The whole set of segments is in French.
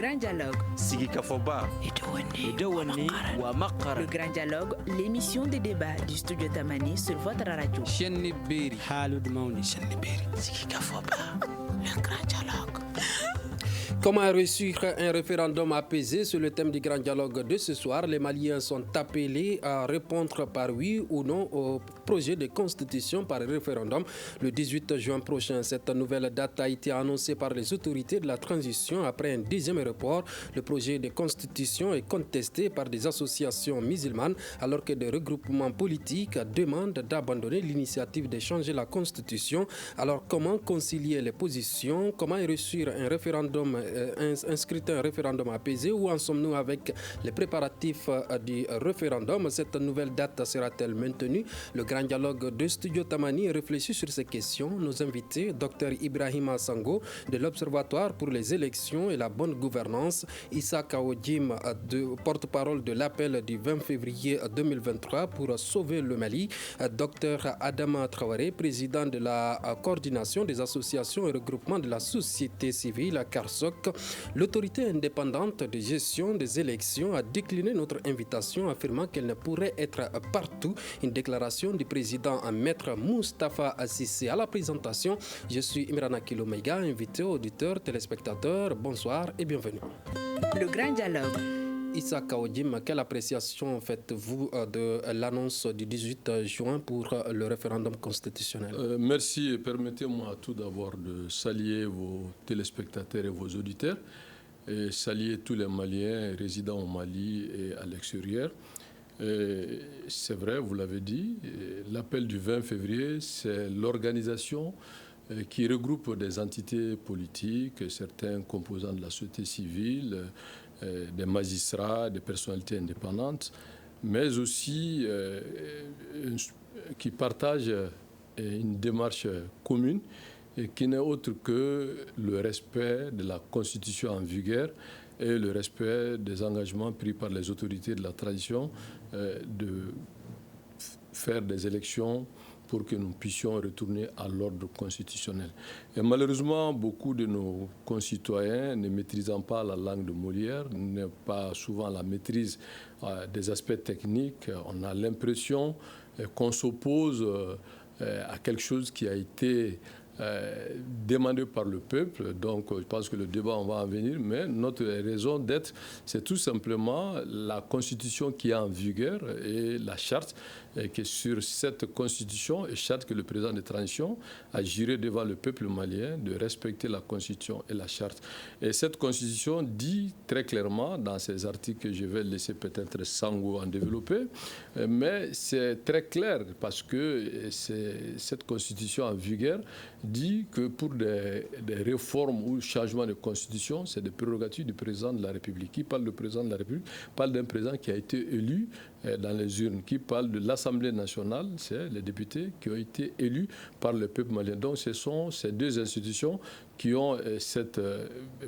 grand dialogue. Sigi Kafoba. Le grand dialogue, l'émission de débat du studio Tamani sur votre radio. Sigi Kafoba. Le grand dialogue. Comment réussir un référendum apaisé? Sur le thème du grand dialogue de ce soir, les Maliens sont appelés à répondre par oui ou non au projet de constitution par référendum le 18 juin prochain. Cette nouvelle date a été annoncée par les autorités de la transition après un deuxième report. Le projet de constitution est contesté par des associations musulmanes alors que des regroupements politiques demandent d'abandonner l'initiative de changer la constitution. Alors comment concilier les positions? Comment réussir un référendum un scrutin référendum apaisé? Où en sommes-nous avec les préparatifs du référendum? Cette nouvelle date sera-t-elle maintenue? Le grand dialogue de Studio Tamani réfléchit sur ces questions. Nos invités, Dr Ibrahima Sango de l'Observatoire pour les élections et la bonne gouvernance, Issa Kaodjim, porte-parole de l'appel du 20 février 2023 pour sauver le Mali, Dr Adama Traoré, président de la coordination des associations et regroupements de la société civile, CARSOC. L'autorité indépendante de gestion des élections a décliné notre invitation, affirmant qu'elle ne pourrait être partout. Une déclaration du président Maître Moustapha Assissé. À la présentation, je suis Imrana Kilomega, invité auditeurs, téléspectateurs. Bonsoir et bienvenue. Le grand dialogue. Issa Kaodjim, quelle appréciation faites-vous de l'annonce du 18 juin pour le référendum constitutionnel? Merci. Permettez-moi tout d'abord de saluer vos téléspectateurs et vos auditeurs et saluer tous les Maliens résidant au Mali et à l'extérieur. C'est vrai, vous l'avez dit, l'appel du 20 février, c'est l'organisation qui regroupe des entités politiques, certains composants de la société civile, des magistrats, des personnalités indépendantes, mais aussi qui partagent une démarche commune et qui n'est autre que le respect de la Constitution en vigueur et le respect des engagements pris par les autorités de la tradition de faire des élections pour que nous puissions retourner à l'ordre constitutionnel. Et malheureusement, beaucoup de nos concitoyens, ne maîtrisant pas la langue de Molière, n'ont pas souvent la maîtrise des aspects techniques. On a l'impression qu'on s'oppose à quelque chose qui a été demandé par le peuple. Donc je pense que le débat, on va en venir, mais notre raison d'être, c'est tout simplement la Constitution qui est en vigueur et la charte, et que sur cette Constitution et charte que le président de transition a juré devant le peuple malien de respecter la Constitution et la charte. Et cette Constitution dit très clairement dans ces articles que je vais laisser peut-être Sango en développer, mais c'est très clair parce que cette Constitution en vigueur dit que pour des réformes ou changements de constitution, c'est des prérogatives du président de la République. Qui parle du président de la République parle d'un président qui a été élu dans les urnes. Qui parle de l'Assemblée nationale, c'est les députés qui ont été élus par le peuple malien. Donc ce sont ces deux institutions qui ont cette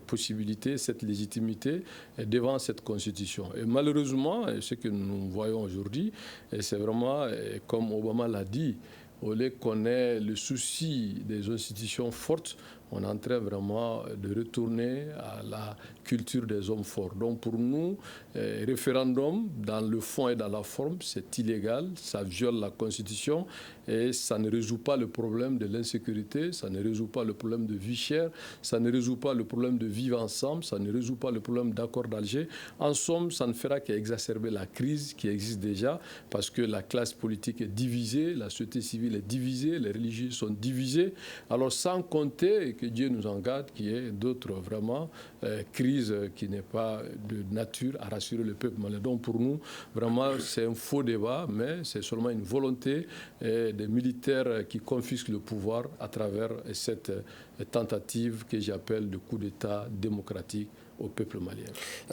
possibilité, cette légitimité devant cette constitution. Et malheureusement, ce que nous voyons aujourd'hui, c'est vraiment, comme Obama l'a dit, au lieu qu'on ait le souci des institutions fortes, on est en train vraiment de retourner à la culture des hommes forts. Donc pour nous, référendum, dans le fond et dans la forme, c'est illégal, ça viole la Constitution et ça ne résout pas le problème de l'insécurité, ça ne résout pas le problème de vie chère, ça ne résout pas le problème de vivre ensemble, ça ne résout pas le problème d'accord d'Alger. En somme, ça ne fera qu'exacerber la crise qui existe déjà parce que la classe politique est divisée, la société civile est divisée, les religieux sont divisés. Alors sans compter, que Dieu nous en garde, qu'il y ait d'autres vraiment crises qui n'est pas de nature à rassurer le peuple malien. Donc pour nous, vraiment, c'est un faux débat, mais c'est seulement une volonté des militaires qui confisquent le pouvoir à travers cette tentative que j'appelle de coup d'État démocratique au peuple malien.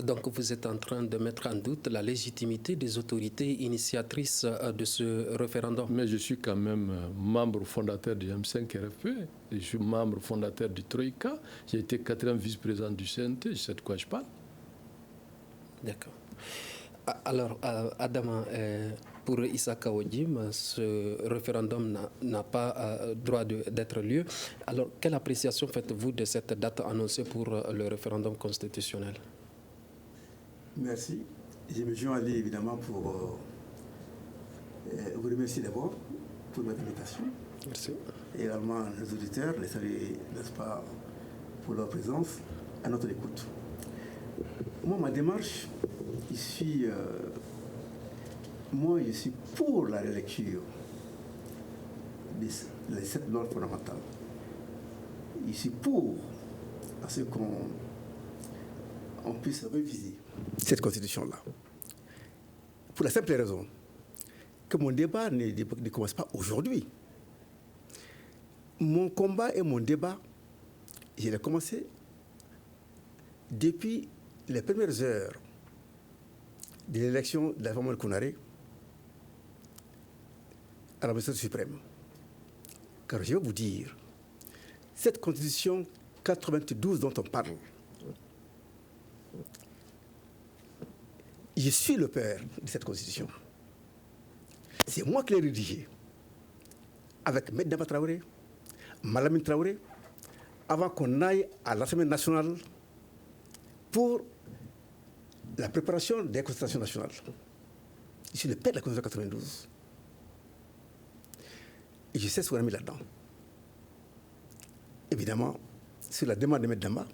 Donc vous êtes en train de mettre en doute la légitimité des autorités initiatrices de ce référendum. Mais je suis quand même membre fondateur du M5 RFP, je suis membre fondateur du Troïka, j'ai été 4e vice-président du CNT, je sais de quoi je parle. D'accord. Alors, Adama, pour Issa Kaodim, ce référendum n'a pas droit d'être lieu. Alors, quelle appréciation faites-vous de cette date annoncée pour le référendum constitutionnel? Merci. Je me joins évidemment pour vous remercier d'abord pour votre invitation. Merci. Et également les auditeurs, les saluer, n'est-ce pas, pour leur présence à notre écoute. Moi, ma démarche, je suis pour la relecture des 7 lois fondamentales. Je suis pour à ce qu'on puisse réviser cette constitution-là. Pour la simple raison que mon débat ne commence pas aujourd'hui. Mon combat et mon débat, je l'ai commencé depuis les premières heures de l'élection de la femme Kounaré à la magistrature suprême. Car je vais vous dire, cette constitution 92 dont on parle, je suis le père de cette constitution. C'est moi qui l'ai rédigée avec Maître Damba Traoré, Malamine Traoré, avant qu'on aille à l'Assemblée nationale pour la préparation des constitutions nationales. Je suis le père de la Constitution 92. Et je sais ce qu'on a mis là-dedans. Évidemment, sur la demande de M. Damba,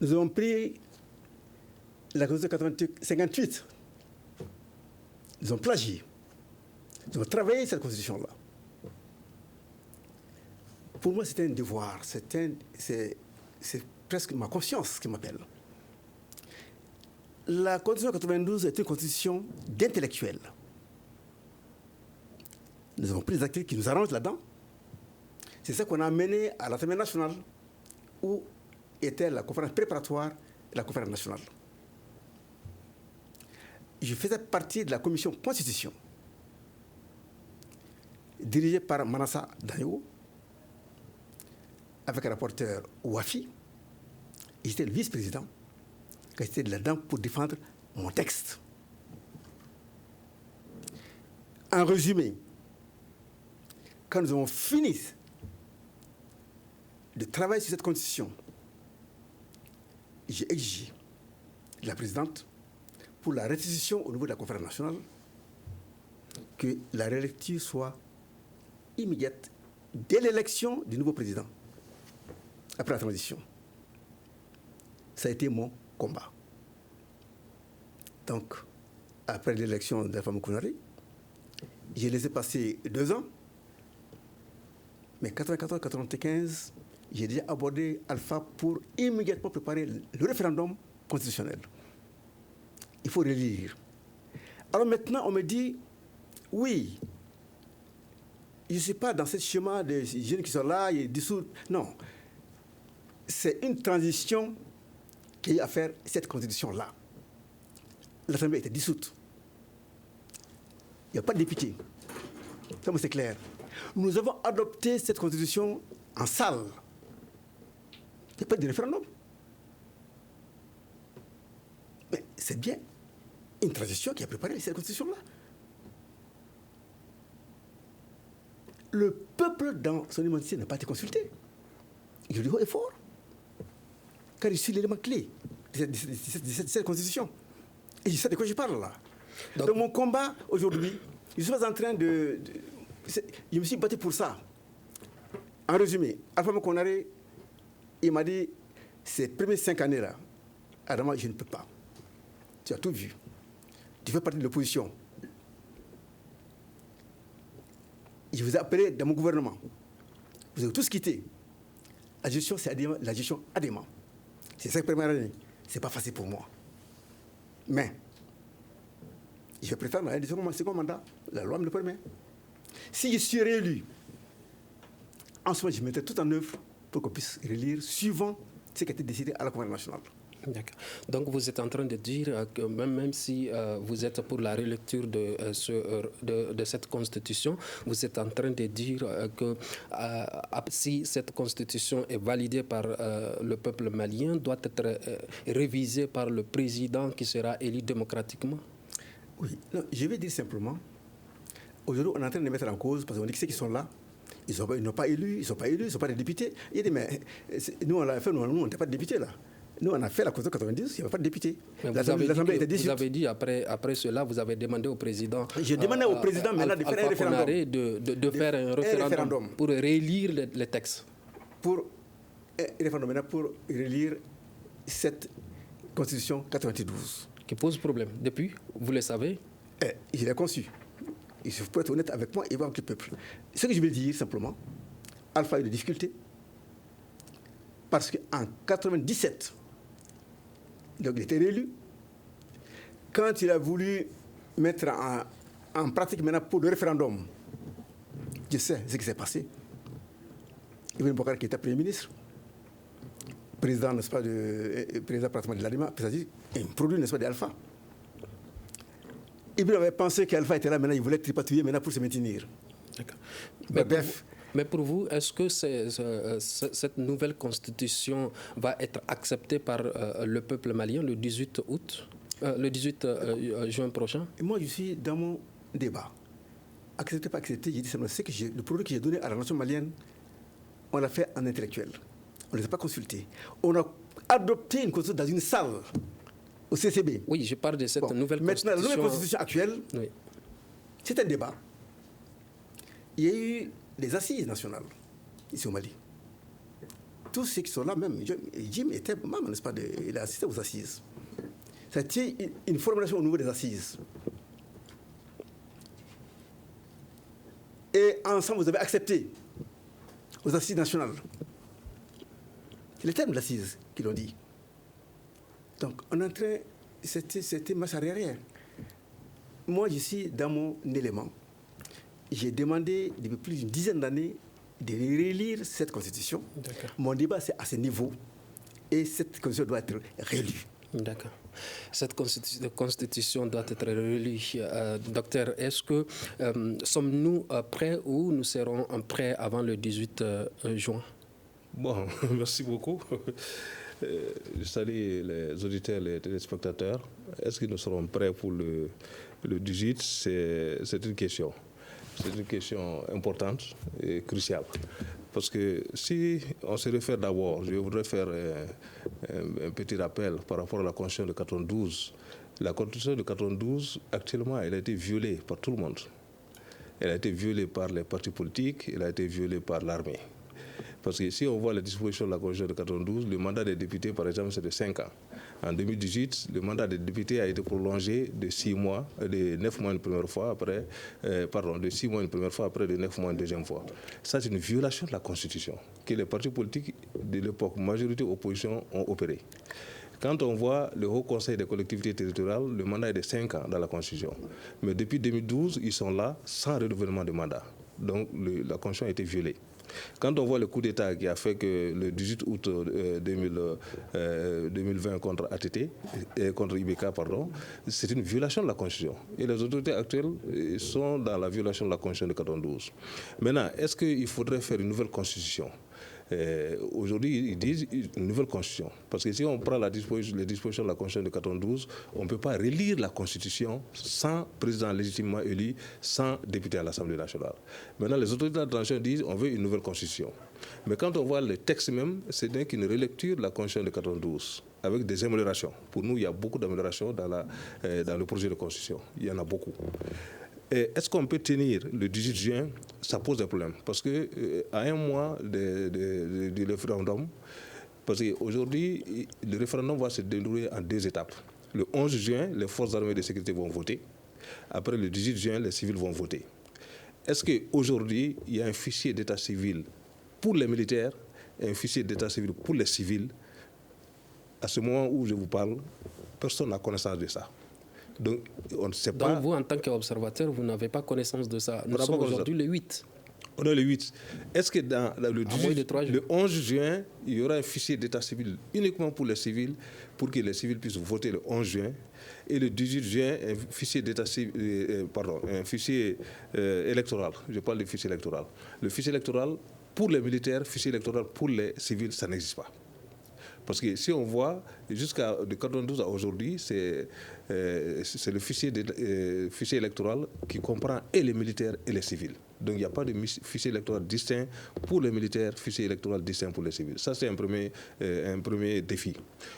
nous avons pris la Constitution 58. Nous avons plagié. Nous avons travaillé cette Constitution-là. Pour moi, c'est un devoir. C'est presque ma conscience qui m'appelle. La Constitution 92 est une constitution d'intellectuels. Nous avons pris des activités qui nous arrangent là-dedans. C'est ça qu'on a amené à l'Assemblée nationale, où était la conférence préparatoire et la conférence nationale. Je faisais partie de la commission Constitution, dirigée par Manassa Dayo, avec un rapporteur Ouafi. J'étais le vice-président, quand j'étais là-dedans pour défendre mon texte. En résumé, quand nous avons fini de travailler sur cette constitution, j'ai exigé de la présidente, pour la restitution au niveau de la conférence nationale, que la relecture soit immédiate dès l'élection du nouveau président, après la transition. Ça a été mon combat. Donc, après l'élection de la femme Kounaré, j'ai laissé passer 2 ans, mais 94-95, j'ai déjà abordé Alpha pour immédiatement préparer le référendum constitutionnel. Il faut relire. Alors maintenant, on me dit, oui, je ne suis pas dans ce schéma des jeunes qui sont là, ils dissous. Non. C'est une transition qui a à faire cette constitution-là. L'Assemblée était dissoute. Il n'y a pas de député. Ça, c'est clair. Nous avons adopté cette constitution en salle. Il n'y a pas de référendum. Mais c'est bien une transition qui a préparé cette constitution-là. Le peuple, dans son immensité, n'a pas été consulté. Je le dis haut et fort. Car je suis l'élément clé de cette constitution. Et je sais de quoi je parle là. Donc mon combat aujourd'hui, je suis en train de je me suis battu pour ça. En résumé, Alpha Kounaré, il m'a dit, ces premières 5 années-là, Adama, je ne peux pas. Tu as tout vu. Tu fais partie de l'opposition. Je vous ai appelé dans mon gouvernement. Vous avez tous quitté. La gestion, c'est la gestion Adema. C'est 5 premières années. Ce n'est pas facile pour moi. Mais, je vais prétendre à un second mandat. La loi me le permet. Si je suis réélu, en ce moment, je mettrai tout en œuvre pour qu'on puisse relire suivant ce qui a été décidé à la Conférence nationale. D'accord. Donc vous êtes en train de dire que même si vous êtes pour la relecture de cette constitution, vous êtes en train de dire que si cette constitution est validée par le peuple malien, doit être révisée par le président qui sera élu démocratiquement? Oui, non, je vais dire simplement, aujourd'hui, on est en train de les mettre en cause parce qu'on dit que ceux qui sont là, ils n'ont pas élu, ils ne sont pas élus, ils ne sont pas des députés. Il dit, mais nous, on l'a fait, nous, on n'était pas de députés là. Nous, on a fait la Constitution 90, il n'y avait pas de députés. L'Assemblée était dissoute. Vous avez dit, après cela, vous avez demandé au président... J'ai demandé au président maintenant de faire un référendum. De faire un référendum pour relire les textes. Pour un référendum maintenant pour relire cette Constitution 92. Qui pose problème. Depuis, vous le savez? Je l'ai conçu. Il faut être honnête avec moi et avec le peuple. Ce que je veux dire simplement, Alpha a eu des difficultés. Parce qu'en 1997, donc il était réélu. Quand il a voulu mettre en pratique maintenant pour le référendum, je sais ce qui s'est passé. Ibn Bokar qui était Premier ministre, président, n'est-ce pas, président pratiquement de l'ADIMA, c'est-à-dire un produit, n'est-ce pas, d'Alpha. Ibn avait pensé qu'Alpha était là, maintenant il voulait tripatouiller maintenant pour se maintenir. D'accord. Mais pour vous, est-ce que cette nouvelle constitution va être acceptée par le peuple malien le 18 juin prochain? Et moi, je suis dans mon débat. Accepter, pas accepter, j'ai dit simplement, c'est que le produit que j'ai donné à la nation malienne, on l'a fait en intellectuel. On ne les a pas consultés. On a adopté une constitution dans une salle au CCB. Oui, je parle de cette nouvelle constitution. Maintenant, la nouvelle constitution actuelle, oui, c'est un débat. Il y a eu des assises nationales ici au Mali. Tous ceux qui sont là, même Jim était membre, n'est-ce pas, il a assisté aux assises. C'était une formulation au niveau des assises. Et ensemble, vous avez accepté aux assises nationales. C'est les termes de l'assise qui l'ont dit. Donc, on est en train, c'était marche arrière. Moi, je suis dans mon élément. J'ai demandé depuis plus d'une dizaine d'années de relire cette constitution. Mon débat, c'est à ce niveau. Et cette constitution doit être relue. D'accord. Cette constitution doit être relue. Docteur, est-ce que sommes-nous prêts ou nous serons prêts avant le 18 juin? Bon, merci beaucoup. Je salue les auditeurs, les téléspectateurs. Est-ce que nous serons prêts pour le 18? C'est une question. C'est une question importante et cruciale. Parce que si on se réfère d'abord, je voudrais faire un petit rappel par rapport à la Constitution de 92. La Constitution de 92, actuellement, elle a été violée par tout le monde. Elle a été violée par les partis politiques, elle a été violée par l'armée. Parce que si on voit les dispositions de la Constitution de 92, le mandat des députés, par exemple, c'est de 5 ans. En 2018, le mandat des députés a été prolongé de 6 mois, de 9 mois une première fois, de 6 mois une première fois, après de 9 mois une deuxième fois. Ça, c'est une violation de la Constitution que les partis politiques de l'époque, majorité opposition, ont opéré. Quand on voit le Haut Conseil des collectivités territoriales, le mandat est de 5 ans dans la Constitution. Mais depuis 2012, ils sont là sans renouvellement de mandat. Donc la Constitution a été violée. Quand on voit le coup d'État qui a fait que le 18 août 2020 contre ATT, contre IBK, pardon, c'est une violation de la Constitution. Et les autorités actuelles sont dans la violation de la Constitution de 92. Maintenant, est-ce qu'il faudrait faire une nouvelle Constitution? Aujourd'hui, ils disent une nouvelle constitution. Parce que si on prend les dispositions de la Constitution de 92, on ne peut pas relire la Constitution sans président légitimement élu, sans député à l'Assemblée nationale. Maintenant, les autorités de la transition disent qu'on veut une nouvelle Constitution. Mais quand on voit le texte même, c'est donc une relecture de la Constitution de 92, avec des améliorations. Pour nous, il y a beaucoup d'améliorations dans le projet de Constitution. Il y en a beaucoup. Est-ce qu'on peut tenir le 18 juin? Ça pose des problèmes. Parce qu'à un mois du référendum, parce qu'aujourd'hui, le référendum va se dérouler en 2 étapes. Le 11 juin, les forces armées de sécurité vont voter. Après, le 18 juin, les civils vont voter. Est-ce qu'aujourd'hui, il y a un fichier d'état civil pour les militaires et un fichier d'état civil pour les civils? À ce moment où je vous parle, personne n'a connaissance de ça. Donc, on ne sait pas. Donc, vous, en tant qu'observateur, vous n'avez pas connaissance de ça. Nous sommes aujourd'hui le 8. On est le 8. Est-ce que dans le 11 juin, il y aura un fichier d'état civil uniquement pour les civils, pour que les civils puissent voter le 11 juin, et le 18 juin, un fichier d'état civil, un fichier électoral. Je parle du fichier électoral. Le fichier électoral pour les militaires, fichier électoral pour les civils, ça n'existe pas. Parce que si on voit, jusqu'à de 92 à aujourd'hui, c'est le fichier électoral qui comprend et les militaires et les civils. Donc il n'y a pas de fichier électoral distinct pour les militaires, fichier électoral distinct pour les civils. Ça, c'est un premier défi.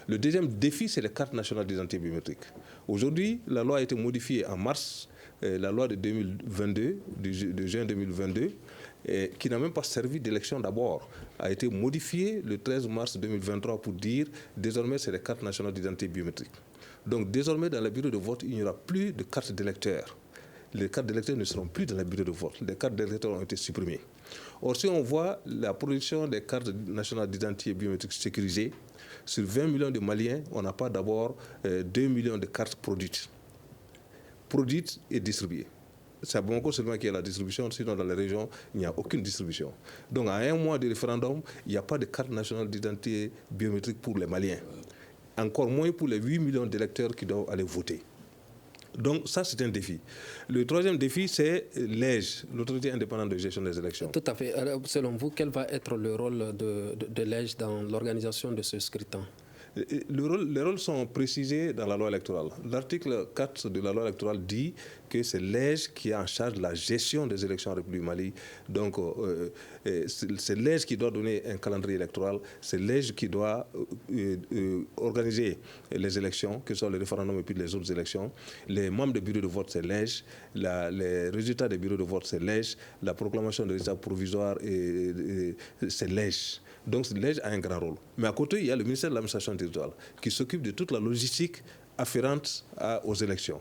Le deuxième défi, c'est les cartes nationales d'identité biométrique. Aujourd'hui, la loi a été modifiée en mars, la loi de 2022, de juin 2022, qui n'a même pas servi d'élection d'abord, a été modifiée le 13 mars 2023 pour dire désormais c'est les cartes nationales d'identité biométrique. Donc désormais dans les bureaux de vote, il n'y aura plus de cartes d'électeurs. Les cartes d'électeurs ne seront plus dans les bureaux de vote. Les cartes d'électeurs ont été supprimées. Or, si on voit la production des cartes nationales d'identité biométrique sécurisées, sur 20 millions de Maliens, on n'a pas d'abord 2 millions de cartes produites et distribuées. C'est à Bamako seulement qu'il y a la distribution, sinon dans les régions, il n'y a aucune distribution. Donc à un mois de référendum, il n'y a pas de carte nationale d'identité biométrique pour les Maliens. Encore moins pour les 8 millions d'électeurs qui doivent aller voter. Donc ça, c'est un défi. Le troisième défi, c'est l'EGE, l'autorité indépendante de gestion des élections. Tout à fait. Alors, selon vous, quel va être le rôle de l'EGE dans l'organisation de ce scrutin? Les rôles sont précisés dans la loi électorale. L'article 4 de la loi électorale dit que c'est l'EGE qui est en charge de la gestion des élections en République du Mali. Donc, c'est l'EGE qui doit donner un calendrier électoral, c'est l'EGE qui doit organiser les élections, que ce soit le référendum et puis les autres élections. Les membres des bureaux de vote, c'est l'EGE. Les résultats des bureaux de vote, c'est l'EGE. La proclamation des résultats provisoires, c'est l'EGE. Donc l'EGE a un grand rôle. Mais à côté, il y a le ministère de l'administration territoriale qui s'occupe de toute la logistique afférente aux élections.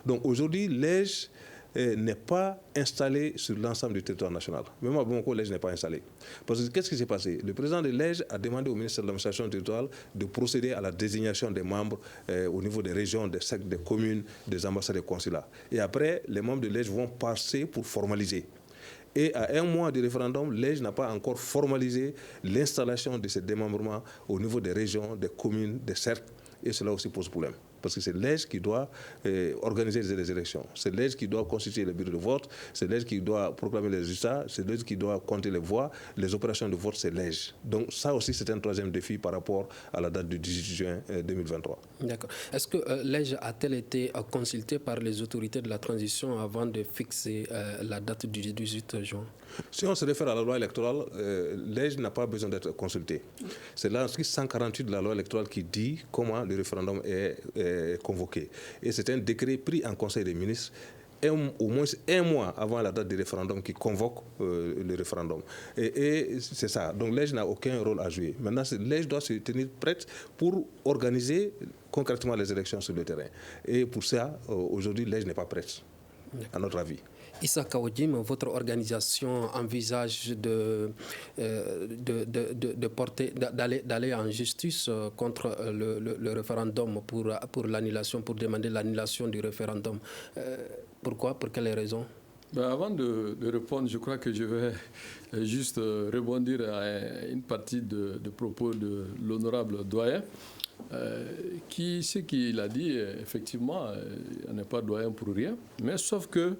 Donc aujourd'hui, l'EGE n'est pas installé sur l'ensemble du territoire national. Même à Bamako, l'EGE n'est pas installé. Parce que qu'est-ce qui s'est passé? Le président de l'EGE a demandé au ministère de l'administration territoriale de procéder à la désignation des membres au niveau des régions, des sectes, des communes, des ambassades et des consulats. Et après, les membres de l'EGE vont passer pour formaliser. Et à un mois du référendum, l'EGE n'a pas encore formalisé l'installation de ces démembrements au niveau des régions, des communes, des cercles. Et cela aussi pose problème. Parce que c'est l'EGE qui doit organiser les élections. C'est l'EGE qui doit constituer les bureaux de vote. C'est l'EGE qui doit proclamer les résultats. C'est l'EGE qui doit compter les voix. Les opérations de vote, c'est l'EGE. Donc ça aussi, c'est un troisième défi par rapport à la date du 18 juin 2023. D'accord. Est-ce que l'EGE a-t-elle été consultée par les autorités de la transition avant de fixer la date du 18 juin? Si on se réfère à la loi électorale, l'EGE n'a pas besoin d'être consulté. C'est l'article 148 de la loi électorale qui dit comment le référendum est convoqué. Et c'est un décret pris en Conseil des ministres au moins un mois avant la date du référendum qui convoque le référendum. Et c'est ça. Donc l'EGE n'a aucun rôle à jouer. Maintenant, l'EGE doit se tenir prête pour organiser concrètement les élections sur le terrain. Et pour ça, aujourd'hui, l'EGE n'est pas prête, à notre avis. Issa Kaoudim, votre organisation envisage d'aller en justice contre le référendum pour l'annulation, pour demander l'annulation du référendum. Pourquoi? Pour quelles raisons? Avant de répondre, je crois que je vais juste rebondir à une partie de propos de l'honorable doyen. Ce qu'il a dit, effectivement, il n'est pas doyen pour rien, mais sauf que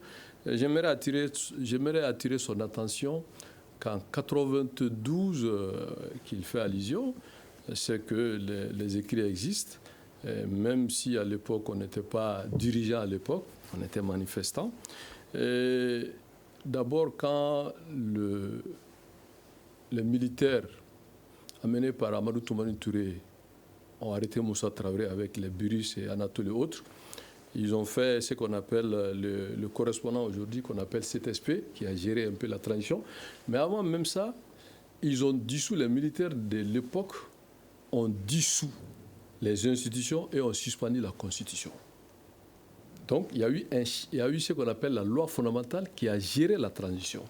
j'aimerais attirer son attention qu'en 92 qu'il fait allusion, c'est que les écrits existent, même si à l'époque on n'était pas dirigeant à l'époque, on était manifestant. D'abord, quand les militaires amenés par Amadou Toumani Touré ont arrêté Moussa Traoré avec les Burus et Anatole et autres, ils ont fait ce qu'on appelle le correspondant aujourd'hui, qu'on appelle CTSP, qui a géré un peu la transition. Mais avant même ça, ils ont dissous, les militaires de l'époque ont dissous les institutions et ont suspendu la Constitution. Donc il y a eu ce qu'on appelle la loi fondamentale qui a géré la transition.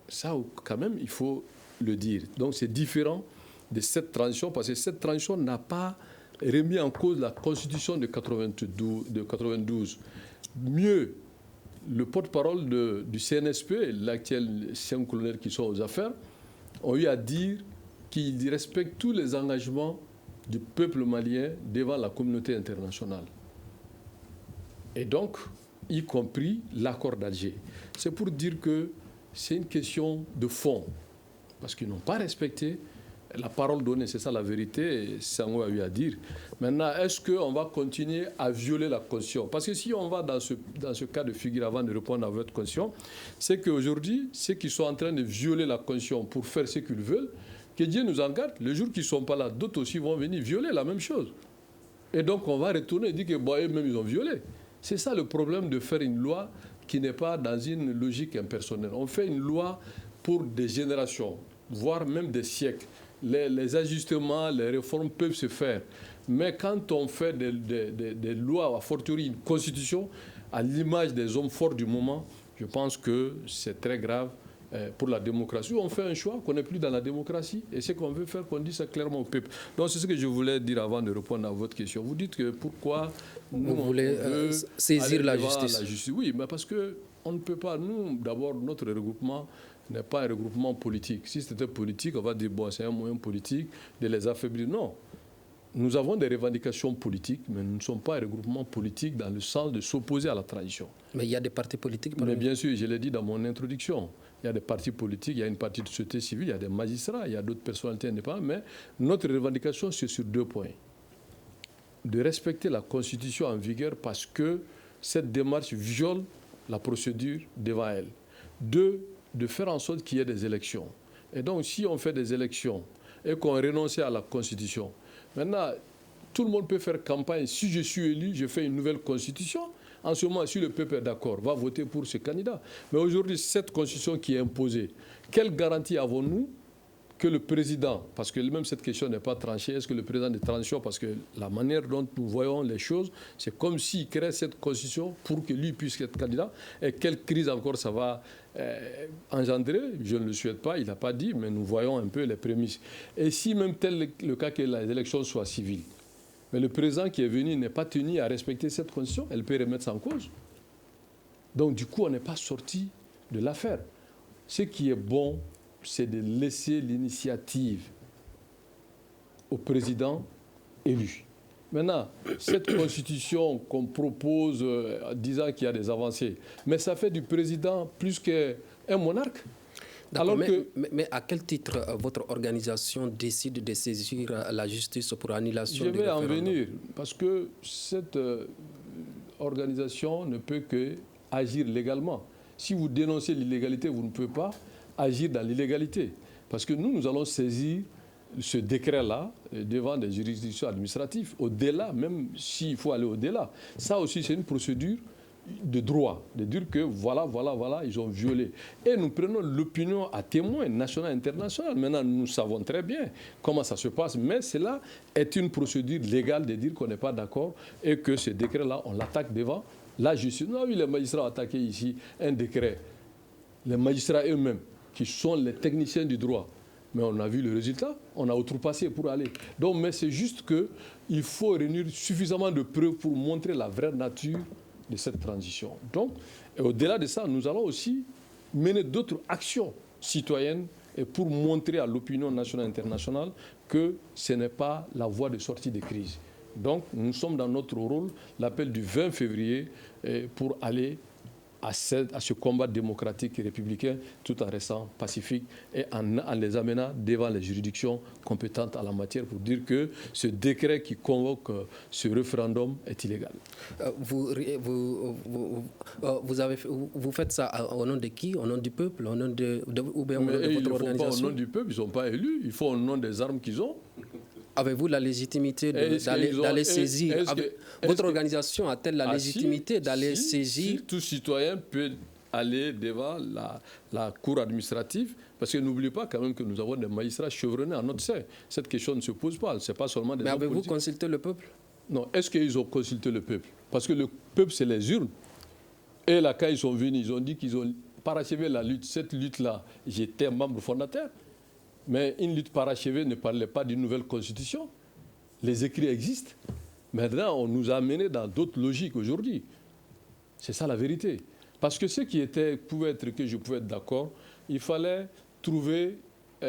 Ça, quand même, il faut le dire. Donc c'est différent de cette transition, parce que cette transition n'a pas remis en cause la Constitution de 92. Mieux, le porte-parole du CNSP, l'actuel chef colonel qui sont aux affaires, ont eu à dire qu'ils respectent tous les engagements du peuple malien devant la communauté internationale. Et donc, y compris l'accord d'Alger. C'est pour dire que c'est une question de fond, parce qu'ils n'ont pas respecté la parole donnée, c'est ça la vérité, Sango a eu à dire. Maintenant, est-ce qu'on va continuer à violer la Constitution? Parce que si on va dans ce cas de figure, avant de répondre à votre question, c'est qu'aujourd'hui, ceux qui sont en train de violer la Constitution pour faire ce qu'ils veulent, que Dieu nous en garde, le jour qu'ils ne sont pas là, d'autres aussi vont venir violer la même chose. Et donc, on va retourner et dire que bon, eux-mêmes, ils ont violé. C'est ça le problème de faire une loi qui n'est pas dans une logique impersonnelle. On fait une loi pour des générations, voire même des siècles. Les ajustements, les réformes peuvent se faire. Mais quand on fait des lois, à fortiori une constitution, à l'image des hommes forts du moment, je pense que c'est très grave pour la démocratie. On fait un choix qu'on n'est plus dans la démocratie et ce qu'on veut faire, qu'on dit ça clairement au peuple. Donc c'est ce que je voulais dire avant de répondre à votre question. Vous dites que pourquoi vous voulez saisir la justice. Oui, mais parce qu'on ne peut pas, nous, d'abord, notre regroupement n'est pas un regroupement politique. Si c'était politique, on va dire, bon, c'est un moyen politique de les affaiblir. Non. Nous avons des revendications politiques, mais nous ne sommes pas un regroupement politique dans le sens de s'opposer à la transition. Mais il y a des partis politiques, mais bien sûr, je l'ai dit dans mon introduction. Il y a des partis politiques, il y a une partie de société civile, il y a des magistrats, il y a d'autres personnalités indépendantes, mais notre revendication, c'est sur 2 points. De respecter la Constitution en vigueur parce que cette démarche viole la procédure devant elle. 2, de faire en sorte qu'il y ait des élections. Et donc, si on fait des élections et qu'on renonce à la Constitution, maintenant, tout le monde peut faire campagne. Si je suis élu, je fais une nouvelle Constitution. En ce moment, si le peuple est d'accord, va voter pour ce candidat. Mais aujourd'hui, cette Constitution qui est imposée, quelle garantie avons-nous que le président, parce que même cette question n'est pas tranchée, est-ce que le président de transition, parce que la manière dont nous voyons les choses, c'est comme s'il crée cette constitution pour que lui puisse être candidat. Et quelle crise encore ça va engendrer? Je ne le souhaite pas, il n'a pas dit, mais nous voyons un peu les prémices. Et si même tel le cas que les élections soient civiles, mais le président qui est venu n'est pas tenu à respecter cette constitution, elle peut remettre ça en cause. Donc du coup, on n'est pas sorti de l'affaire. Ce qui est bon, c'est de laisser l'initiative au président élu. Maintenant, cette constitution qu'on propose, disant qu'il y a des avancées, mais ça fait du président plus qu'un monarque. Alors mais à quel titre votre organisation décide de saisir la justice pour annulation du référendum? Je vais en venir, parce que cette organisation ne peut que agir légalement. Si vous dénoncez l'illégalité, vous ne pouvez pas agir dans l'illégalité. Parce que nous allons saisir ce décret-là devant des juridictions administratives, au-delà, même s'il faut aller au-delà. Ça aussi, c'est une procédure de droit, de dire que voilà, ils ont violé. Et nous prenons l'opinion à témoin national et international. Maintenant, nous savons très bien comment ça se passe, mais cela est une procédure légale de dire qu'on n'est pas d'accord et que ce décret-là, on l'attaque devant la justice. Nous avons vu les magistrats attaquer ici un décret. Les magistrats eux-mêmes, qui sont les techniciens du droit. Mais on a vu le résultat, on a outrepassé pour aller. Donc, mais c'est juste qu'il faut réunir suffisamment de preuves pour montrer la vraie nature de cette transition. Donc, au-delà de ça, nous allons aussi mener d'autres actions citoyennes et pour montrer à l'opinion nationale et internationale que ce n'est pas la voie de sortie de crise. Donc, nous sommes dans notre rôle, l'appel du 20 février, pour aller à ce combat démocratique et républicain tout en restant pacifique et en les amenant devant les juridictions compétentes en la matière pour dire que ce décret qui convoque ce référendum est illégal. Vous faites ça au nom de qui? Au nom du peuple? Au nom ou bien au nom de votre organisation? Ils ne font pas au nom du peuple, ils ne sont pas élus, ils font au nom des armes qu'ils ont. Avez-vous la légitimité d'aller saisir? Votre organisation a-t-elle la légitimité d'aller saisir? Si tout citoyen peut aller devant la cour administrative, parce que n'oubliez pas quand même que nous avons des magistrats chevronnés en notre sein. Cette question ne se pose pas, ce n'est pas seulement des Mais avez-vous consulté le peuple? Non, est-ce qu'ils ont consulté le peuple? Parce que le peuple, c'est les urnes. Et là, quand ils sont venus, ils ont dit qu'ils ont parachevé la lutte. Cette lutte-là, j'étais membre fondateur. Mais une lutte parachevée ne parlait pas d'une nouvelle constitution. Les écrits existent. Maintenant, on nous a amenés dans d'autres logiques aujourd'hui. C'est ça la vérité. Parce que ce qui pouvait être que je pouvais être d'accord, il fallait trouver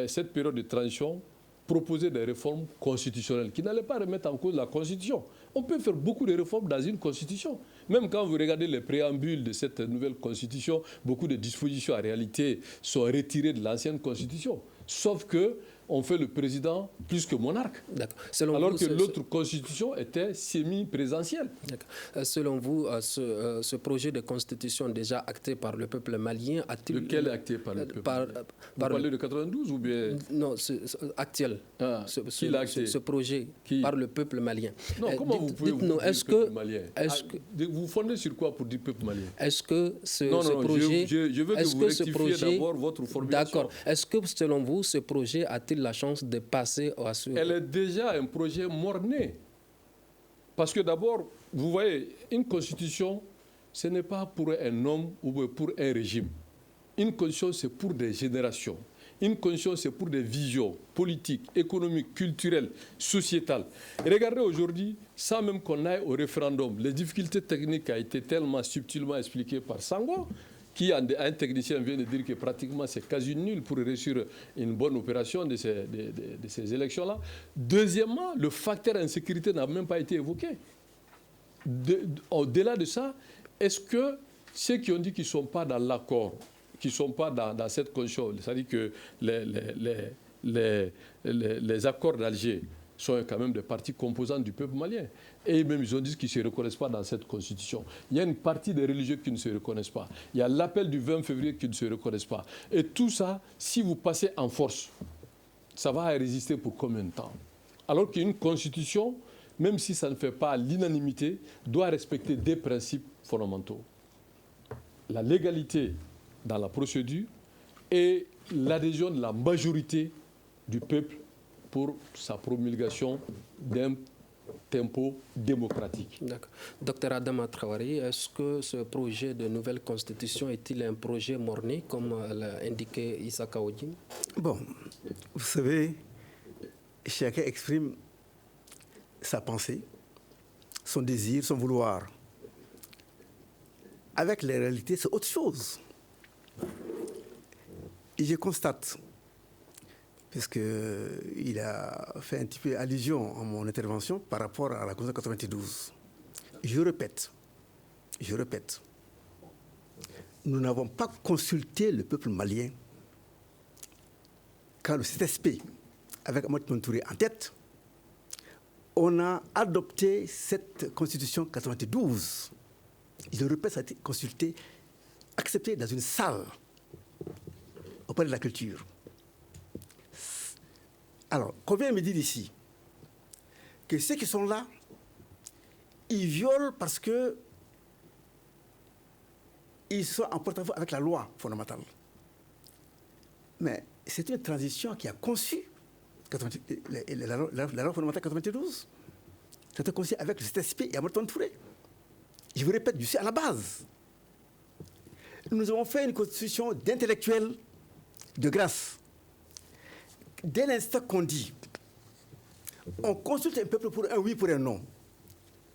cette période de transition, proposer des réformes constitutionnelles qui n'allaient pas remettre en cause la Constitution. On peut faire beaucoup de réformes dans une Constitution. Même quand vous regardez les préambules de cette nouvelle Constitution, beaucoup de dispositions en réalité sont retirées de l'ancienne Constitution. Sauf que on fait le président plus que monarque. Alors que l'autre constitution était semi-présidentielle. Selon vous, ce projet de constitution déjà acté par le peuple malien a-t-il... Lequel est acté par le peuple Vous parlez de 92 ou bien... Non, actuel. Qui l'a acté? Ce projet par le peuple malien. Non, comment vous pouvez vous dire peuple malien? Vous fondez sur quoi pour dire peuple malien? Est-ce que ce projet... Je veux que vous rectifiez d'abord votre formulation. D'accord. Est-ce que, selon vous, ce projet a-t-il la chance de passer à ce... Elle est déjà un projet mort-né. Parce que d'abord, vous voyez, une constitution, ce n'est pas pour un homme ou pour un régime. Une constitution, c'est pour des générations. Une constitution, c'est pour des visions politiques, économiques, culturelles, sociétales. Et regardez aujourd'hui, sans même qu'on aille au référendum, les difficultés techniques ont été tellement subtilement expliquées par Senghor, qui, un technicien vient de dire que pratiquement c'est quasi nul pour réussir une bonne opération de ces élections-là. Deuxièmement, le facteur insécurité n'a même pas été évoqué. Au-delà de ça, est-ce que ceux qui ont dit qu'ils ne sont pas dans l'accord, qui ne sont pas dans cette condition, c'est-à-dire que les accords d'Alger sont quand même des parties composantes du peuple malien. Et même ils ont dit qu'ils ne se reconnaissent pas dans cette constitution. Il y a une partie des religieux qui ne se reconnaissent pas. Il y a l'appel du 20 février qui ne se reconnaissent pas. Et tout ça, si vous passez en force, ça va résister pour combien de temps? Alors qu'une constitution, même si ça ne fait pas l'unanimité, doit respecter des principes fondamentaux. La légalité dans la procédure et l'adhésion de la majorité du peuple pour sa promulgation d'un tempo démocratique. D'accord. Docteur Adama Traoré, est-ce que ce projet de nouvelle constitution est-il un projet mort-né, comme l'a indiqué Issa Kaoudim? Bon, vous savez, chacun exprime sa pensée, son désir, son vouloir. Avec les réalités, c'est autre chose. Et je constate, puisqu'il a fait un petit peu allusion à mon intervention par rapport à la Constitution 92. Je répète, nous n'avons pas consulté le peuple malien quand le CSP, avec Ahmed Touré en tête, on a adopté cette Constitution 92. Je répète, ça a été consulté, accepté dans une salle auprès de la culture. Alors, qu'on vient me dire ici que ceux qui sont là, ils violent parce que ils sont en porte-à-faux avec la loi fondamentale. Mais c'est une transition qui a conçu la loi fondamentale 92. C'était conçu avec le CSP et Ahmed Touré. Je vous répète, je suis à la base. Nous avons fait une constitution d'intellectuels de grâce. Dès l'instant qu'on dit, on consulte un peuple pour un oui, pour un non,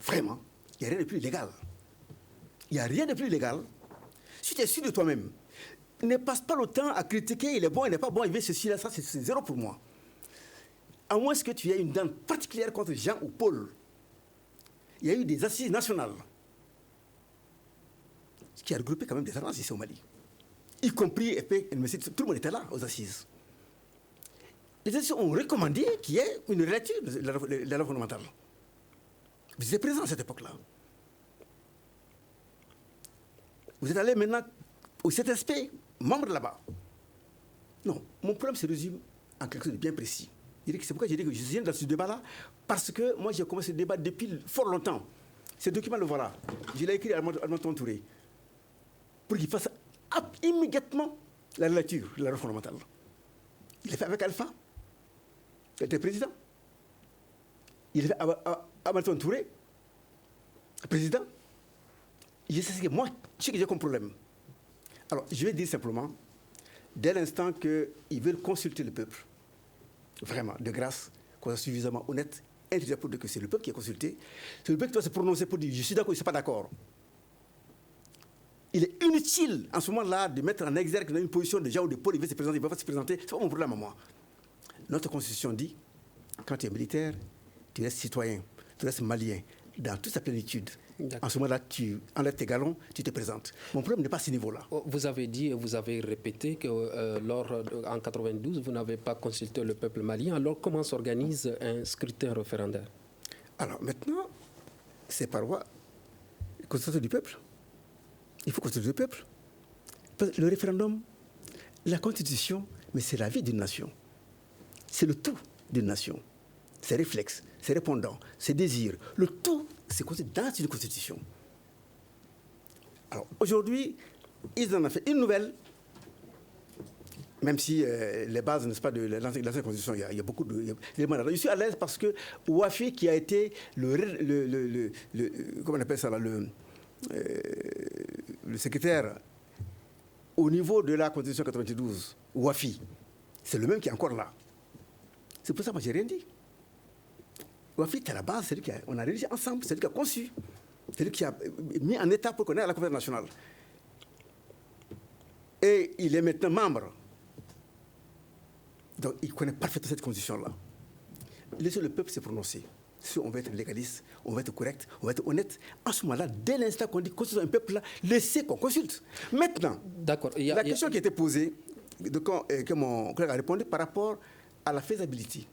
vraiment, il n'y a rien de plus légal. Il n'y a rien de plus légal. Si tu es sûr de toi-même, ne passe pas le temps à critiquer, il est bon, il n'est pas bon, il veut ceci, là, ça, c'est zéro pour moi. À moins que tu aies une dent particulière contre Jean ou Paul. Il y a eu des assises nationales qui a regroupé quand même des alliances ici au Mali. Y compris, tout le monde était là aux assises. Les assises ont recommandé qu'il y ait une relecture de la loi fondamentale. Vous étiez présent à cette époque-là. Vous êtes allé maintenant au CSP, membre là-bas. Non, mon problème se résume en quelque chose de bien précis. C'est pourquoi je dis que je viens dans ce débat-là, parce que moi j'ai commencé ce débat depuis fort longtemps. Ce document, le voilà. Je l'ai écrit à Ahmed Touré pour qu'il fasse immédiatement la lecture de la loi fondamentale. Il l'a fait avec Alpha, il était président. Il l'a fait avec Ahmed Touré, président. Je sais ce que j'ai comme problème. Alors, je vais dire simplement, dès l'instant qu'ils veulent consulter le peuple, vraiment, de grâce, qu'on soit suffisamment honnête, intelligent pour dire que c'est le peuple qui est consulté, c'est le peuple qui doit se prononcer pour dire je suis d'accord ou je ne suis pas d'accord. Il est inutile en ce moment-là de mettre en exergue dans une position de gens ou de Paul, il veut se présenter, il ne va pas se présenter. Ce n'est pas mon problème à moi. Notre constitution dit, quand tu es militaire, tu restes citoyen, tu restes malien, dans toute sa plénitude, En ce moment-là, tu enlèves tes galons, tu te présentes. Mon problème n'est pas à ce niveau-là. Vous avez dit et vous avez répété qu'en 92, vous n'avez pas consulté le peuple malien. Alors, comment s'organise un scrutin référendaire? Alors, maintenant, c'est par voie consultation du peuple. Il faut consulter le peuple. Parce que le référendum, la constitution, mais c'est la vie d'une nation. C'est le tout d'une nation. Ses réflexes, ses répondants, ses désirs. Le tout, c'est dans une constitution. Alors, aujourd'hui, ils en ont fait une nouvelle, même si les bases, n'est-ce pas, de l'ancienne constitution, il y a beaucoup d'éléments. Je suis à l'aise parce que Ouafi, qui a été comment on appelle ça là, le secrétaire au niveau de la constitution 92, Ouafi, c'est le même qui est encore là. C'est pour ça que moi, je n'ai rien dit. Ouafi, c'est la base, c'est lui on a rédigé ensemble, c'est lui qui a conçu, c'est lui qui a mis en état pour qu'on ait à la conférence nationale. Et il est maintenant membre. Donc, il connaît parfaitement cette constitution-là. Laissez le peuple se prononcer. Si on veut être légaliste, on veut être correct, on veut être honnête, en ce moment-là, dès l'instant qu'on dit constitution un peuple-là, laissez qu'on consulte. Maintenant, la question qui a été posée, que mon collègue a répondu par rapport à la faisabilité.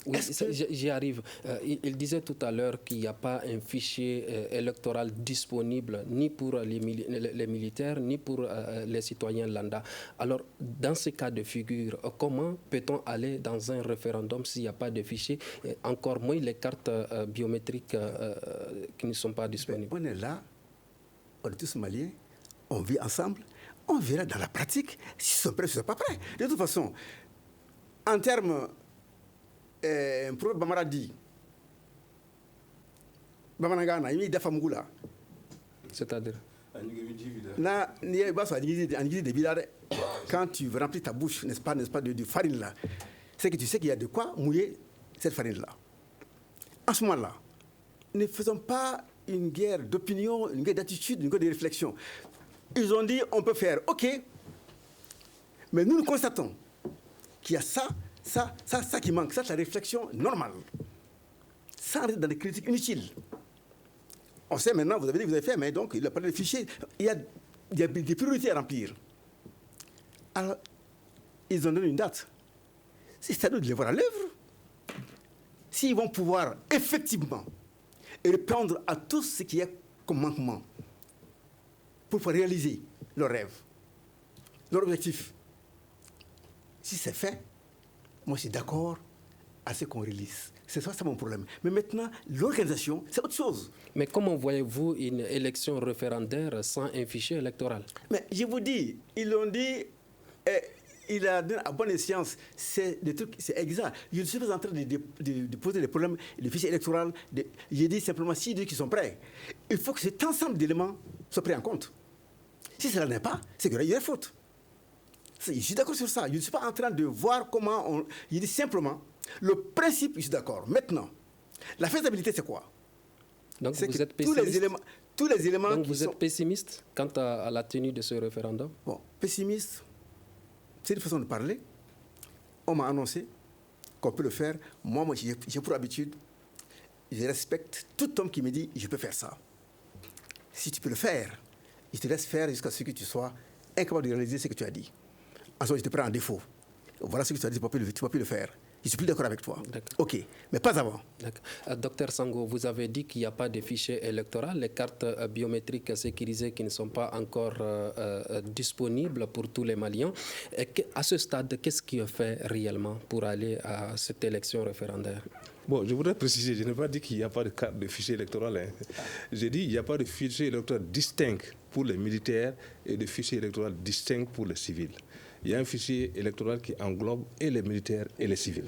Oui, j'y arrive. Il disait tout à l'heure qu'il n'y a pas un fichier électoral disponible ni pour les militaires ni pour les citoyens lambda. Alors, dans ce cas de figure, comment peut-on aller dans un référendum s'il n'y a pas de fichier, encore moins les cartes biométriques qui ne sont pas disponibles? On est là, on est tous maliens, on vit ensemble, on verra dans la pratique s'ils sont prêts ou s'ils ne sont pas prêts. De toute façon, en termes... Pro Bamara dit Bamanagana, il y a Famugula. C'est-à-dire quand tu remplis ta bouche, n'est-ce pas, de farine là, c'est que tu sais qu'il y a de quoi mouiller cette farine là. En ce moment-là, ne faisons pas une guerre d'opinion, une guerre d'attitude, une guerre de réflexion. Ils ont dit on peut faire, ok, mais nous constatons qu'il y a ça qui manque, ça c'est la réflexion normale, sans rentrer dans des critiques inutiles. On sait maintenant, vous avez dit que vous avez fait, mais donc il a parlé de fichiers, il y a des priorités à remplir. Alors, ils ont donné une date. C'est à nous de les voir à l'œuvre. S'ils vont pouvoir effectivement répondre à tout ce qui est comme manquement pour pouvoir réaliser leurs rêves, leurs objectifs. Si c'est fait, moi, je suis d'accord à ce qu'on réalise. C'est ça mon problème. Mais maintenant, l'organisation, c'est autre chose. Mais comment voyez-vous une élection référendaire sans un fichier électoral? Mais je vous dis, ils l'ont dit, il a donné à bonne escience, c'est exact. Je ne suis pas en train de poser des problèmes, le fichier électoral. J'ai dit simplement, si deux qui sont prêts, il faut que cet ensemble d'éléments soit pris en compte. Si cela n'est pas, c'est qu'il y a faute. Je suis d'accord sur ça. Je ne suis pas en train de voir comment on... Je dis simplement, le principe, je suis d'accord. Maintenant, la faisabilité, c'est quoi? Donc vous êtes pessimiste? Tous les éléments Donc vous êtes pessimiste quant à la tenue de ce référendum? Bon, pessimiste, c'est une façon de parler. On m'a annoncé qu'on peut le faire. Moi j'ai pour habitude, je respecte tout homme qui me dit, je peux faire ça. Si tu peux le faire, je te laisse faire jusqu'à ce que tu sois incapable de réaliser ce que tu as dit. Ensuite, je te prends en défaut. Voilà ce que tu as dit, tu ne peux plus le faire. Je ne suis plus d'accord avec toi. OK, mais pas avant. Docteur Sango, vous avez dit qu'il n'y a pas de fichier électoral, les cartes biométriques sécurisées qui ne sont pas encore disponibles pour tous les Maliens. À ce stade, qu'est-ce qui est fait réellement pour aller à cette élection référendaire? Bon, je voudrais préciser, je n'ai pas dit qu'il n'y a pas de carte de fichier électoral. Hein. J'ai dit qu'il n'y a pas de fichier électoral distinct pour les militaires et de fichier électoral distinct pour les civils. Il y a un fichier électoral qui englobe et les militaires et les civils.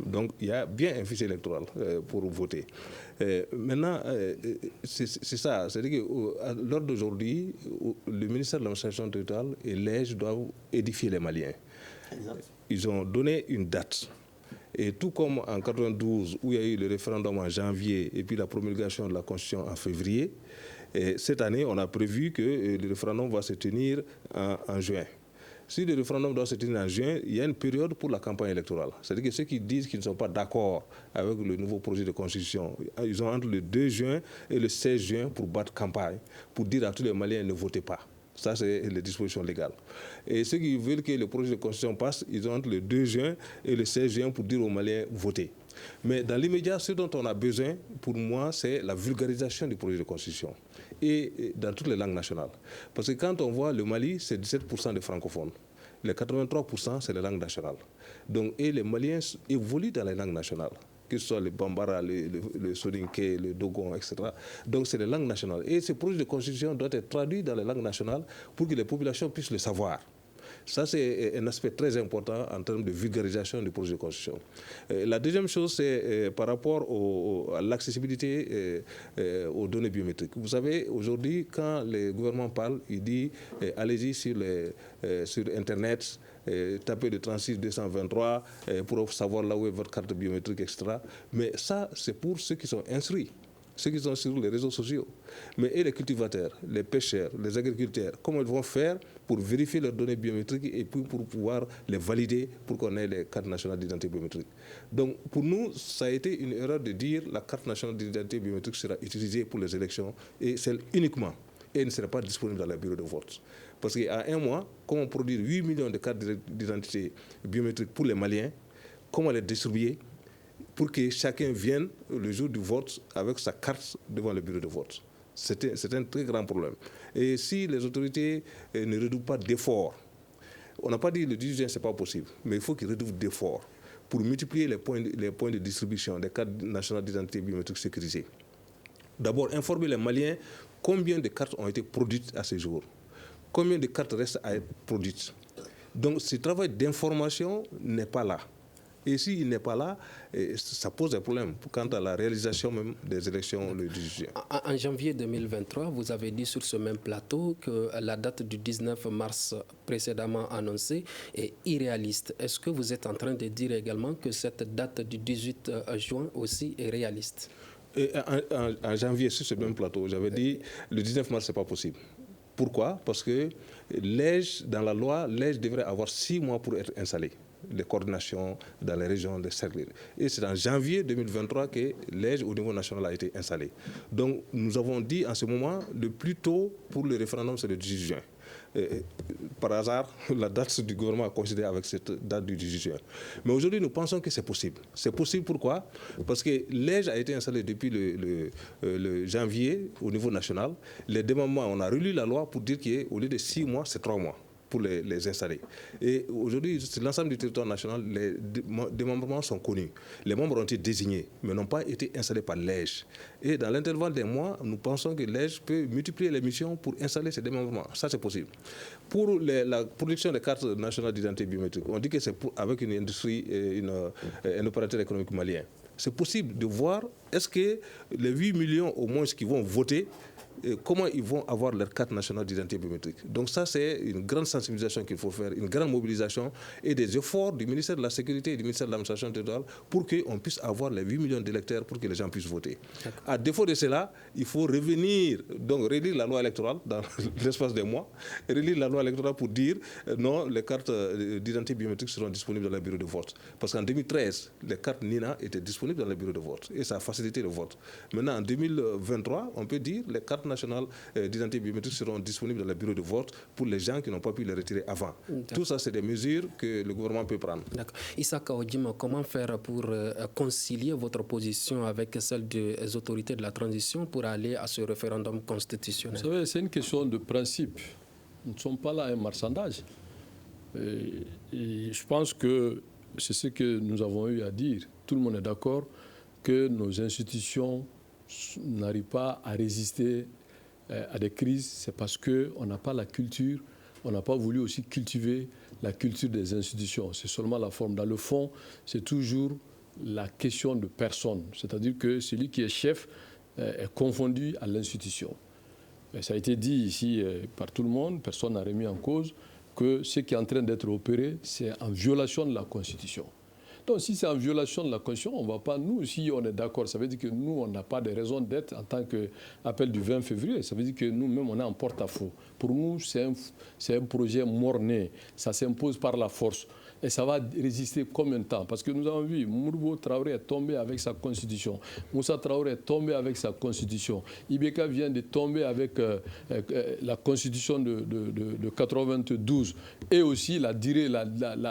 Donc, il y a bien un fichier électoral pour voter. Maintenant, c'est ça. C'est-à-dire qu'à l'heure d'aujourd'hui, le ministère de l'administration territoriale et l'EJ doivent édifier les Maliens. Ils ont donné une date. Et tout comme en 92, où il y a eu le référendum en janvier et puis la promulgation de la Constitution en février, et cette année, on a prévu que le référendum va se tenir en juin. Si le référendum doit se tenir en juin, il y a une période pour la campagne électorale. C'est-à-dire que ceux qui disent qu'ils ne sont pas d'accord avec le nouveau projet de constitution, ils ont entre le 2 juin et le 16 juin pour battre campagne, pour dire à tous les Maliens ne votez pas. Ça, c'est les dispositions légales. Et ceux qui veulent que le projet de constitution passe, ils ont entre le 2 juin et le 16 juin pour dire aux Maliens votez. Mais dans l'immédiat, ce dont on a besoin, pour moi, c'est la vulgarisation du projet de constitution. Et dans toutes les langues nationales. Parce que quand on voit le Mali, c'est 17% de francophones. Les 83%, c'est les langues nationales. Donc, et les Maliens évoluent dans les langues nationales, que ce soit le Bambara, le Soninké, le Dogon, etc. Donc, c'est les langues nationales. Et ce projet de constitution doit être traduit dans les langues nationales pour que les populations puissent le savoir. Ça, c'est un aspect très important en termes de vulgarisation du projet de constitution. La deuxième chose, c'est par rapport à l'accessibilité aux données biométriques. Vous savez, aujourd'hui, quand le gouvernement parle, il dit allez-y sur Internet, tapez le 36 223 pour savoir là où est votre carte biométrique, etc. Mais ça, c'est pour ceux qui sont instruits, ceux qui sont sur les réseaux sociaux. Mais et les cultivateurs, les pêcheurs, les agriculteurs, comment ils vont faire pour vérifier leurs données biométriques et puis pour pouvoir les valider pour qu'on ait les cartes nationales d'identité biométrique. Donc pour nous, ça a été une erreur de dire la carte nationale d'identité biométrique sera utilisée pour les élections et celle uniquement. Et ne sera pas disponible dans les bureaux de vote. Parce qu'à un mois, comment produire 8 millions de cartes d'identité biométrique pour les Maliens, comment les distribuer pour que chacun vienne le jour du vote avec sa carte devant le bureau de vote. C'est un très grand problème. Et si les autorités ne redoublent pas d'efforts, on n'a pas dit le 18 juin, ce n'est pas possible, mais il faut qu'ils redoublent d'efforts pour multiplier les points de distribution des cartes nationales d'identité biométrique sécurisées. D'abord, informer les Maliens combien de cartes ont été produites à ce jour, combien de cartes restent à être produites. Donc, ce travail d'information n'est pas là. Et s'il n'est pas là, ça pose des problèmes quant à la réalisation même des élections le 18 juin. En janvier 2023, vous avez dit sur ce même plateau que la date du 19 mars précédemment annoncée est irréaliste. Est-ce que vous êtes en train de dire également que cette date du 18 juin aussi est réaliste? Et en janvier, sur ce même plateau, j'avais dit le 19 mars, ce n'est pas possible. Pourquoi? Parce que dans la loi, l'EJ devrait avoir 6 mois pour être installé. Les coordinations dans les régions, les cercles. Et c'est en janvier 2023 que l'EJ au niveau national a été installé. Donc nous avons dit en ce moment, le plus tôt pour le référendum, c'est le 18 juin. Par hasard, la date du gouvernement a coïncidé avec cette date du 18 juin. Mais aujourd'hui, nous pensons que c'est possible. C'est possible pourquoi? Parce que l'EJ a été installé depuis le janvier au niveau national. Les démembrements, on a relu la loi pour dire qu'au lieu de 6 mois, c'est 3 mois pour les installer. Et aujourd'hui, sur l'ensemble du territoire national, les démembrements sont connus. Les membres ont été désignés, mais n'ont pas été installés par l'EJ. Et dans l'intervalle des mois, nous pensons que l'EJ peut multiplier les missions pour installer ces démembrements. Ça, c'est possible. Pour la production des cartes nationales d'identité biométrique, on dit que c'est avec une industrie, un opérateur économique malien. C'est possible de voir, est-ce que les 8 millions au moins qui vont voter, comment ils vont avoir leur carte nationale d'identité biométrique. Donc ça, c'est une grande sensibilisation qu'il faut faire, une grande mobilisation et des efforts du ministère de la Sécurité et du ministère de l'Administration territoriale pour qu'on puisse avoir les 8 millions d'électeurs pour que les gens puissent voter. À défaut de cela, il faut revenir, donc relire la loi électorale dans l'espace des mois, relire la loi électorale pour dire non, les cartes d'identité biométrique seront disponibles dans les bureaux de vote. Parce qu'en 2013, les cartes NINA étaient disponibles dans les bureaux de vote et ça a facilité le vote. Maintenant, en 2023, on peut dire les cartes nationales d'identité biométrique seront disponibles dans les bureaux de vote pour les gens qui n'ont pas pu les retirer avant. Tout ça, c'est des mesures que le gouvernement peut prendre. D'accord. Issaka Odjima, comment faire pour concilier votre position avec celle des autorités de la transition pour aller à ce référendum constitutionnel? Vous savez, c'est une question de principe. Nous ne sommes pas là à un marchandage. Et je pense que c'est ce que nous avons eu à dire. Tout le monde est d'accord que nos institutions n'arrivent pas à résister à des crises. C'est parce qu'on n'a pas la culture, on n'a pas voulu aussi cultiver la culture des institutions. C'est seulement la forme. Dans le fond, c'est toujours la question de personne. C'est-à-dire que celui qui est chef est confondu à l'institution. Et ça a été dit ici par tout le monde, personne n'a remis en cause que ce qui est en train d'être opéré, c'est en violation de la Constitution. Donc si c'est en violation de la Constitution, on ne va pas, nous, si on est d'accord, ça veut dire que nous, on n'a pas de raison d'être en tant qu'appel du 20 février. Ça veut dire que nous-mêmes, on est en porte-à-faux. Pour nous, c'est un projet mort-né. Ça s'impose par la force. Et ça va résister combien de temps? Parce que nous avons vu, Modibo Traoré est tombé avec sa constitution. Moussa Traoré est tombé avec sa constitution. Ibeka vient de tomber avec la constitution de 92. Et aussi la durée,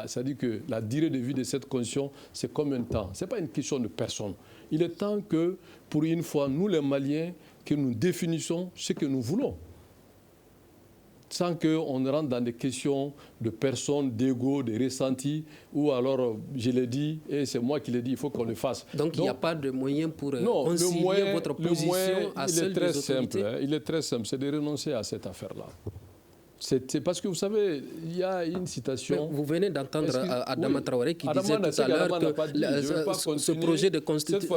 c'est-à-dire que la durée de vie de cette constitution, c'est combien de temps? Ce n'est pas une question de personne. Il est temps que, pour une fois, nous les Maliens, que nous définissons ce que nous voulons. Sans qu'on rentre dans des questions de personnes, d'ego, de ressentis, ou alors, je l'ai dit, et c'est moi qui l'ai dit, il faut qu'on le fasse. Donc il n'y a pas de moyen pour concilier votre position à celle des autorités? Il est très simple, c'est de renoncer à cette affaire-là. C'est parce que vous savez, il y a une citation... Mais vous venez d'entendre Adama Traoré qui disait tout à l'heure que ce projet de constitution,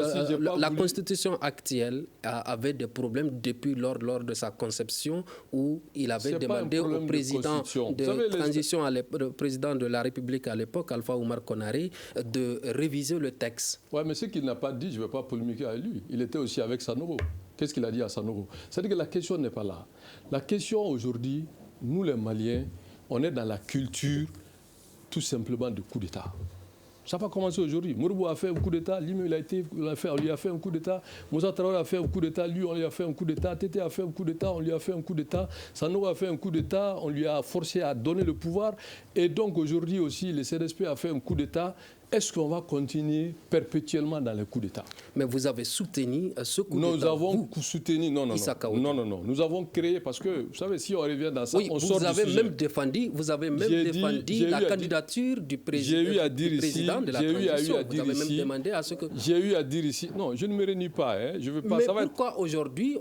la constitution actuelle avait des problèmes depuis lors de sa conception, où il avait demandé au président de transition, le président de la République à l'époque, Alpha Oumar Konaré, de réviser le texte. Oui, mais ce qu'il n'a pas dit, je ne vais pas polémiquer avec lui. Il était aussi avec Sanogo. Qu'est-ce qu'il a dit à Sanogo? C'est-à-dire que la question n'est pas là. La question aujourd'hui... Nous, les Maliens, on est dans la culture tout simplement de coup d'État. Ça va commencer aujourd'hui. Modibo a fait un coup d'État, lui, on lui a fait un coup d'État. Moussa Traoré a fait un coup d'État, lui, on lui a fait un coup d'État. Tété a fait un coup d'État, on lui a fait un coup d'État. Sanogo a fait un coup d'État, on lui a forcé à donner le pouvoir. Et donc aujourd'hui aussi, le CNSP a fait un coup d'État. Est-ce qu'on va continuer perpétuellement dans les coups d'État? Mais vous avez soutenu ce coup d'État. Nous avons soutenu, non. Nous avons créé, parce que, vous savez, si on revient dans ça, on sort du sujet. Vous avez même défendu la candidature du président de la transition. Vous avez même demandé à ce que... J'ai eu à dire ici, non, je ne me réunis pas. Je veux pas. Mais pourquoi aujourd'hui,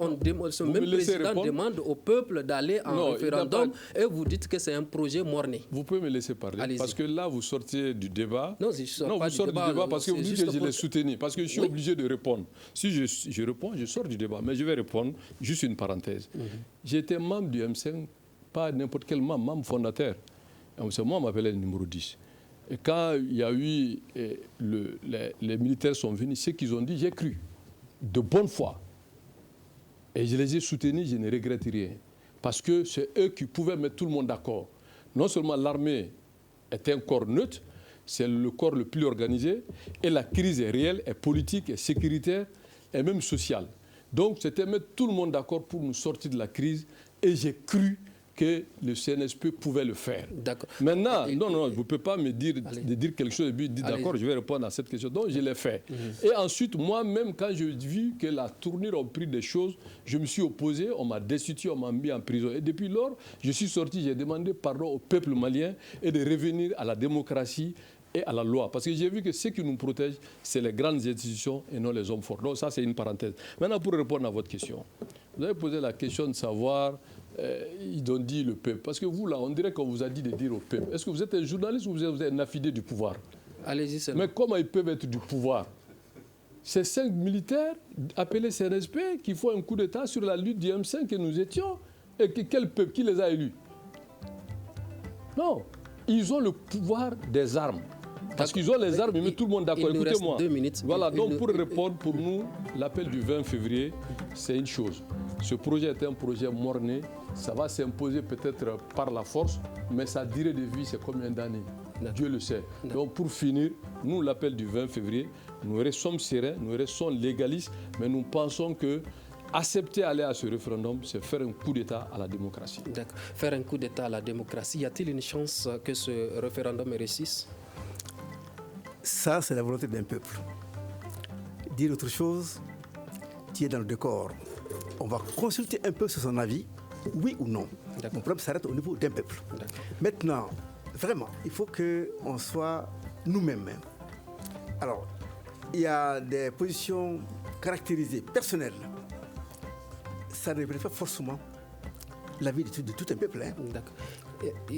ce même président demande au peuple d'aller en référendum et vous dites que c'est un projet mort-né? Vous pouvez me laisser parler, parce que là, vous sortez du débat. Non, vous sortez du débat parce que vous dites que je l'ai soutenu. Parce que je suis obligé de répondre. Si je réponds, je sors du débat. Mais je vais répondre, juste une parenthèse. J'étais membre du M5, pas n'importe quel membre fondateur. Moi, on m'appelait le numéro 10. Et quand il y a eu, les militaires sont venus, ce qu'ils ont dit, j'ai cru, de bonne foi. Et je les ai soutenus, je ne regrette rien. Parce que c'est eux qui pouvaient mettre tout le monde d'accord. Non seulement l'armée est un corps neutre, c'est le corps le plus organisé, et la crise est réelle, est politique, est sécuritaire, et même sociale. Donc c'était mettre tout le monde d'accord pour nous sortir de la crise, et j'ai cru que le CNSP pouvait le faire. D'accord. Maintenant, non, vous ne pouvez pas me dire de dire quelque chose et puis dire d'accord, je vais répondre à cette question. Donc je l'ai fait. Et ensuite, moi-même, quand j'ai vu que la tournure a pris des choses, je me suis opposé, on m'a destitué, on m'a mis en prison. Et depuis lors, je suis sorti, j'ai demandé pardon au peuple malien et de revenir à la démocratie et à la loi. Parce que j'ai vu que ce qui nous protège, c'est les grandes institutions et non les hommes forts. Donc ça, c'est une parenthèse. Maintenant, pour répondre à votre question, vous avez posé la question de savoir... ils ont dit le peuple. Parce que vous, là, on dirait qu'on vous a dit de dire au peuple. Est-ce que vous êtes un journaliste ou vous êtes un affidé du pouvoir? Allez-y, c'est Mais comment ils peuvent être du pouvoir? C'est 5 militaires appelés CNSP qui font un coup d'État sur la lutte du M5 que nous étions. Et quel peuple? Qui les a élus? Non. Ils ont le pouvoir des armes. Parce qu'ils ont les armes, ils mettent tout le monde d'accord. Écoutez-moi. 2 minutes. Voilà, donc pour répondre, pour nous, l'appel du 20 février, c'est une chose. Ce projet est un projet mort-né. Ça va s'imposer peut-être par la force, mais sa durée de vie, c'est combien d'années? Dieu le sait. Donc pour finir, nous, l'appel du 20 février, nous restons sereins, nous restons légalistes, mais nous pensons que accepter d'aller à ce référendum, c'est faire un coup d'État à la démocratie. D'accord. Faire un coup d'État à la démocratie, y a-t-il une chance que ce référendum réussisse? Ça, c'est la volonté d'un peuple. Dire autre chose, tu es dans le décor. On va consulter un peu sur son avis, oui ou non. Mon problème s'arrête au niveau d'un peuple. Maintenant, vraiment, il faut qu'on soit nous-mêmes. Alors, il y a des positions caractérisées, personnelles. Ça ne représente pas forcément l'avis de tout un peuple. Hein. D'accord.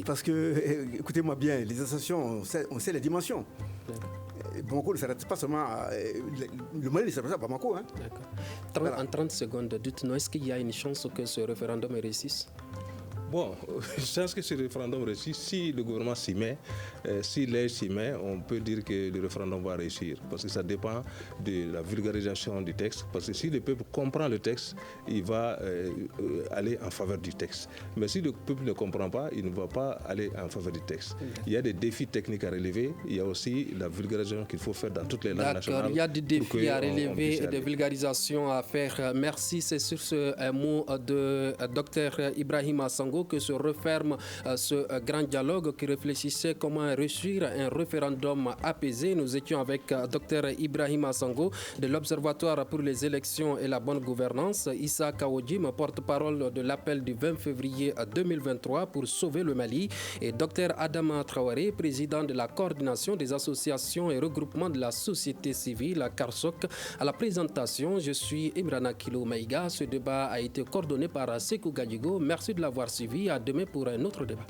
Parce que, écoutez-moi bien, les associations, on sait les dimensions. Bamako ne s'arrête pas seulement le Mali ne s'arrête pas à Bamako. Hein. D'accord. En 30 secondes, dites-nous, est-ce qu'il y a une chance que ce référendum réussisse? Bon, je pense que ce référendum réussit. Si le gouvernement s'y met, si l'aide s'y met, on peut dire que le référendum va réussir. Parce que ça dépend de la vulgarisation du texte. Parce que si le peuple comprend le texte, il va aller en faveur du texte. Mais si le peuple ne comprend pas, il ne va pas aller en faveur du texte. Il y a des défis techniques à relever. Il y a aussi la vulgarisation qu'il faut faire dans toutes les langues nationales. D'accord, il y a des défis à relever et des vulgarisations à faire. Merci. C'est sur ce mot de Dr Ibrahima Sango que se referme ce grand dialogue qui réfléchissait comment réussir un référendum apaisé. Nous étions avec Dr Ibrahima Sango de l'Observatoire pour les élections et la bonne gouvernance, Issa Kaodjim, porte-parole de l'appel du 20 février 2023 pour sauver le Mali, et Dr Adama Traoré, président de la coordination des associations et regroupements de la société civile, CARSOC. À la présentation, je suis Imrana Kilo Maïga. Ce débat a été coordonné par Sekou Gadjigo. Merci de l'avoir suivi. À demain pour un autre débat.